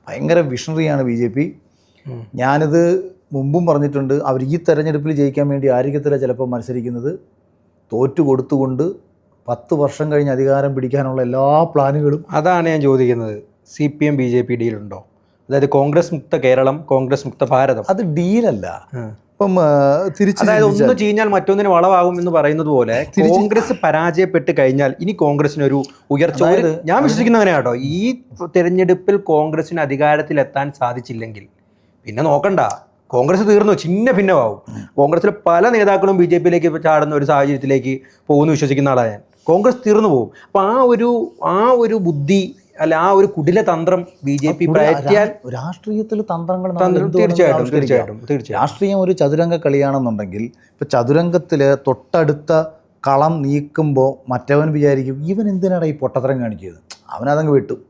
ഭയങ്കര വിഷണറിയാണ് BJP. ഞാനിത് മുമ്പും പറഞ്ഞിട്ടുണ്ട്, അവർ ഈ തെരഞ്ഞെടുപ്പിൽ ജയിക്കാൻ വേണ്ടി ആയിരിക്കത്തില്ല ചിലപ്പോൾ മത്സരിക്കുന്നത്. തോറ്റു കൊടുത്തുകൊണ്ട് 10 വർഷം കഴിഞ്ഞ് അധികാരം പിടിക്കാനുള്ള എല്ലാ പ്ലാനുകളും. അതാണ് ഞാൻ ചോദിക്കുന്നത്, CPM BJP ഡീലുണ്ടോ? അതായത് കോൺഗ്രസ് മുക്ത കേരളം, കോൺഗ്രസ് മുക്ത ഭാരതം. അത് ഡീലല്ല. ഇപ്പം അതായത് ഒന്ന് ചീഞ്ഞാൽ മറ്റൊന്നിന് വളവാകും എന്ന് പറയുന്നത് പോലെ കോൺഗ്രസ് പരാജയപ്പെട്ട് കഴിഞ്ഞാൽ ഇനി കോൺഗ്രസിനൊരു ഉയർച്ച. ഞാൻ വിശ്വസിക്കുന്ന അങ്ങനെ കേട്ടോ, ഈ തെരഞ്ഞെടുപ്പിൽ കോൺഗ്രസിന് അധികാരത്തിലെത്താൻ സാധിച്ചില്ലെങ്കിൽ പിന്നെ നോക്കണ്ട, കോൺഗ്രസ് തീർന്നു, ചിഹ്ന ഭിന്നമാവും. കോൺഗ്രസിലെ പല നേതാക്കളും BJPയിലേക്ക് ചാടുന്ന ഒരു സാഹചര്യത്തിലേക്ക് പോകുന്നു വിശ്വസിക്കുന്ന ആളാണ് ഞാൻ. കോൺഗ്രസ് തീർന്നു പോകും. അപ്പോൾ ആ ഒരു ബുദ്ധി അല്ല, ആ ഒരു കുടില തന്ത്രം BJP പയറ്റിയാൽ. രാഷ്ട്രീയത്തിൽ തന്ത്രങ്ങൾ തീർച്ചയായിട്ടും. രാഷ്ട്രീയം ഒരു ചതുരംഗ കളിയാണെന്നുണ്ടെങ്കിൽ ഇപ്പോൾ ചതുരംഗത്തിൽ തൊട്ടടുത്ത കളം നീക്കുമ്പോൾ മറ്റവൻ വിചാരിക്കും ഇവൻ എന്തിനാണ് ഈ പൊട്ടത്തരം കാണിക്കുന്നത്, അവനതങ്ങ് വെട്ടും.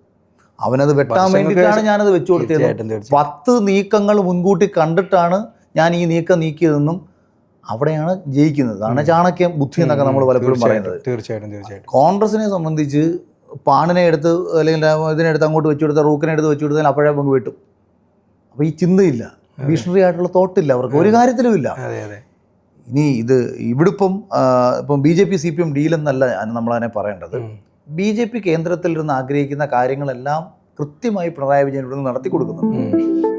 അവനത് വെട്ടാൻ വേണ്ടിയിട്ടാണ് ഞാനത് വെച്ചു കൊടുത്തത്. 10 നീക്കങ്ങൾ മുൻകൂട്ടി കണ്ടിട്ടാണ് ഞാൻ ഈ നീക്കം നീക്കിയതെന്നും അവിടെയാണ് ജയിക്കുന്നത്. അതാണ് ചാണക്യം ബുദ്ധി എന്നൊക്കെ നമ്മൾ പലപ്പോഴും പറയുന്നത്. തീർച്ചയായിട്ടും. കോൺഗ്രസിനെ സംബന്ധിച്ച് പാണിനെ എടുത്ത് അല്ലെങ്കിൽ ഇതിനെടുത്ത് അങ്ങോട്ട് വെച്ചു കൊടുത്താൽ, റൂക്കിനെ എടുത്ത് വെച്ചു കൊടുത്താൽ അപ്പോഴേ നമുക്ക് വെട്ടും. അപ്പോൾ ഈ ചിന്തയില്ല, ഭീഷണറി ആയിട്ടുള്ള തോട്ടില്ല അവർക്ക്, ഒരു കാര്യത്തിലും ഇല്ല. ഇനി ഇവിടിപ്പം BJP CPM ഡീലെന്നല്ല നമ്മളതിനെ പറയേണ്ടത്. BJP കേന്ദ്രത്തിൽ ഇരുന്ന് ആഗ്രഹിക്കുന്ന കാര്യങ്ങളെല്ലാം കൃത്യമായി പിണറായി വിജയൻ ഇവിടുന്ന് നടത്തി കൊടുക്കുന്നുണ്ട്.